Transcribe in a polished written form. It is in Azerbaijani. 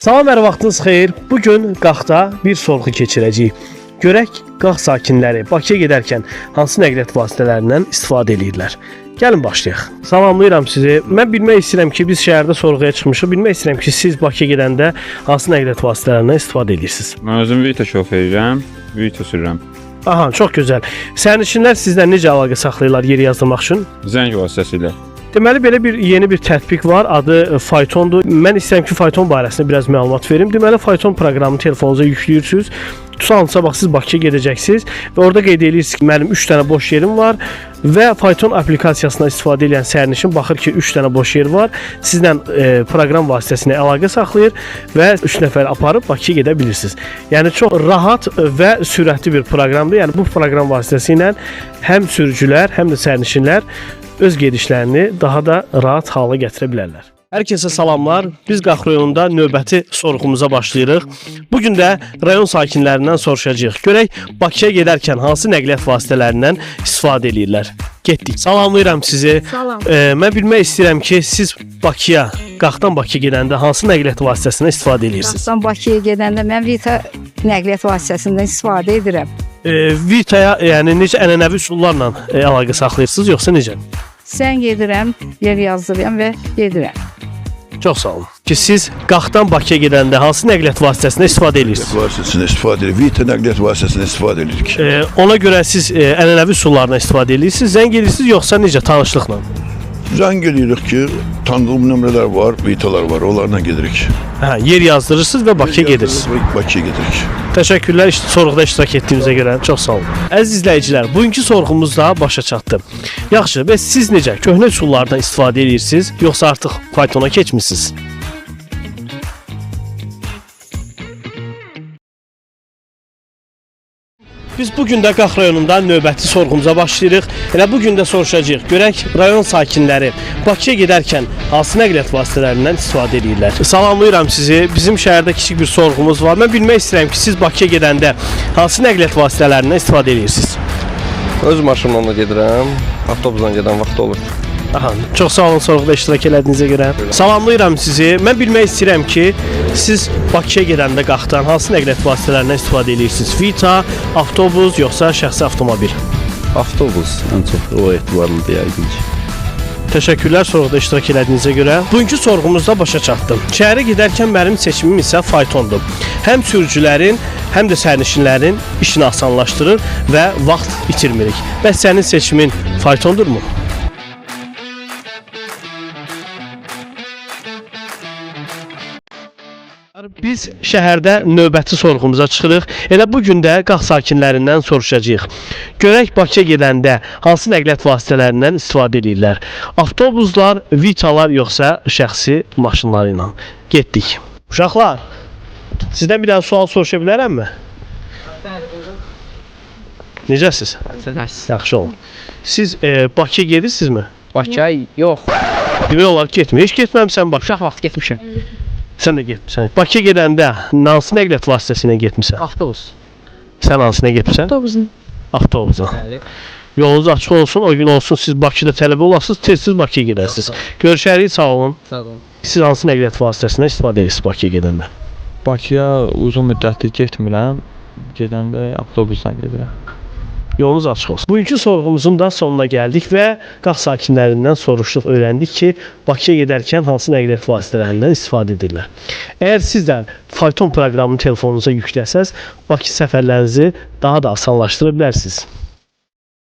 Salam, hər vaxtınız xeyir. Bugün Qaxda bir sorğu keçirəcəyik. Görək Qax sakinləri Bakıya gedərkən hansı nəqliyyat vasitələrindən istifadə edirlər? Gəlin başlayaq. Salamlayıram sizi. Mən bilmək istəyirəm ki, biz şəhərdə sorğuya çıxmışıq. Bilmək istəyirəm ki, siz Bakıya gedəndə hansı nəqliyyat vasitələrindən istifadə edirsiniz? Mən özüm Vito şoferiyəm, Vito sürürəm. Aha, çox gözəl. Sərnişinlər sizdən necə əlaqə saxlayırlar yeri yazdırmaq üçün? Zəng vasitəsilə. Deməli, belə yeni bir tətbiq var, adı Faytondur. Mən istəyirəm ki, Fayton barəsində biraz məlumat verim. Deməli, Fayton proqramını telefonunuza yüklüyürsünüz. Tutalımsa, bax, siz Bakıya gedəcəksiniz və orada qeyd edirsiniz ki, mənim 3 dənə boş yerim var və Fayton aplikasiyasından istifadə edən sərnişin baxır ki, 3 dənə boş yer var. Sizlə proqram vasitəsilə əlaqə saxlayır və 3 nəfər aparıb Bakıya gedə bilirsiniz. Yəni, çox rahat və sürətli bir proqramdır. Yəni, bu proqram vasitəsilə həm sürücülər, həm də sərnişinlər öz gedişlərini daha da rahat hala gətirə bilərlər. Hər kəsə salamlar. Biz Qax rayonunda növbəti sorğumuza başlayırıq. Bugün də rayon sakinlərindən soruşacağıq. Görək Bakıya gedərkən hansı nəqliyyat vasitələrindən istifadə edirlər. Getdik. Salamlayıram sizi. Salam. Mən bilmək istəyirəm ki, siz Bakıya, Qaxdan Bakıya gedəndə hansı nəqliyyat vasitəsindən istifadə edirsiniz? Qaxdan Bakıya gedəndə mən Vita nəqliyyat vasitəsindən istifadə edirəm. Vitaya, yəni necə ənənəvi üsullarla əlaqə saxlayırsınız, yoxsa necə? Sən gedirəm, yer yazdırıram və gedirəm. Çox sağ olun. Ki siz Qaxdan Bakıya gedəndə hansı nəqliyyat vasitəsindən istifadə edirsiniz? Vasitəsindən istifadə edirik. Vita nəqliyyat vasitəsindən istifadə edirik. Ona görə siz ənənəvi üsullarla istifadə edirsiniz, zəng edirsiniz, yoxsa necə tanışlıqla? Zəng edirik ki, tanıdığım nömrələr var, Vitalar var, onlarla gedirik. Hə, yer yazdırırsınız və Bakıya gedirsiniz. Bakıya gedirik. Təşəkkürlər sorğuda iştirak etdiyinizə görə. Çox sağ olun. Əziz izləyicilər, bugünkü sorğumuz da başa çatdı. Yaxşı, bəs siz necə köhnə üsullardan istifadə edirsiniz, yoxsa artıq faytona keçmisiniz? Biz bugün də Qax rayonunda növbəti sorğumuza başlayırıq. Elə bugün də soruşacağıq. Görək rayon sakinləri Bakıya gedərkən hansı nəqliyyat vasitələrindən istifadə edirlər. Salamlayıram sizi. Bizim şəhərdə kiçik bir sorğumuz var. Mən bilmək istəyirəm ki, siz Bakıya gedəndə hansı nəqliyyat vasitələrindən istifadə edirsiniz? Öz maşınımla gedirəm, avtobusla gedən vaxt olur. Aha, çox sağ olun sorğuda iştirak elədiyinizə görə. Salamlayıram sizi. Mən bilmək istəyirəm ki, siz Bakıya gedəndə Qaxdan hansı nəqliyyat vasitələrindən istifadə edirsiniz? Vita, avtobus, yoxsa şəxsi avtomobil? Avtobus ən çox o etibarlıdır yəqin ki. Təşəkkürlər sorğuda iştirak elədiyinizə görə. Bugünkü sorğumuzda başa çatdım. Şəhərə gedərkən mənim seçimim isə faytondur. Həm sürücülərin, həm də sərnişinlərin işini asanlaşdırır və vaxt itirmirik. Bəs sənin seçimin faytondurmu? Biz şəhərdə növbəti sorğumuza çıxırıq. Elə bugün də Qax sakinlərindən soruşacağıq. Görək Bakıya gedəndə hansı nəqliyyat vasitələrindən istifadə edirlər? Avtobuslar, Vitalar, yoxsa şəxsi maşınları ilə? Getdik. Uşaqlar, sizdən bir dənə sual soruşa bilərəmmi? Necəsiz? Yaxşı olun. Siz Bakıya gedirsinizmi? Bakıya yox. Demək olar getmir. Heç getməmisən Bakıya. Uşaq vaxt getmişəm. Sən də getmisən. Bakıya gedəndə hansı nəqliyyat vasitəsilə getmisən? Avtobus. Sən hansına getmisən? Avtobusun. Avtobusa. Bəli. Yolunuz açıq olsun, o gün olsun siz Bakıda tələbə olasınız, tez-tez Bakıya gedərsiniz. Görüşərik, sağ olun. Sağ olun. Siz hansı nəqliyyat vasitəsindən istifadə edirsiniz Bakıya gedəndə? Bakıya uzun müddətdir getmirəm. Gedəndə avtobusla gedirəm. Yolunuz açıq olsun. Bugünkü sorğumuzun da sonuna gəldik və Qax sakinlərindən soruşduq, öyrəndik ki, Bakıya gedərkən hansı nəqliyyat vasitələrindən istifadə edirlər. Əgər siz də fayton proqramını telefonunuza yükləsəz, Bakı səfərlərinizi daha da asanlaşdıra bilərsiniz.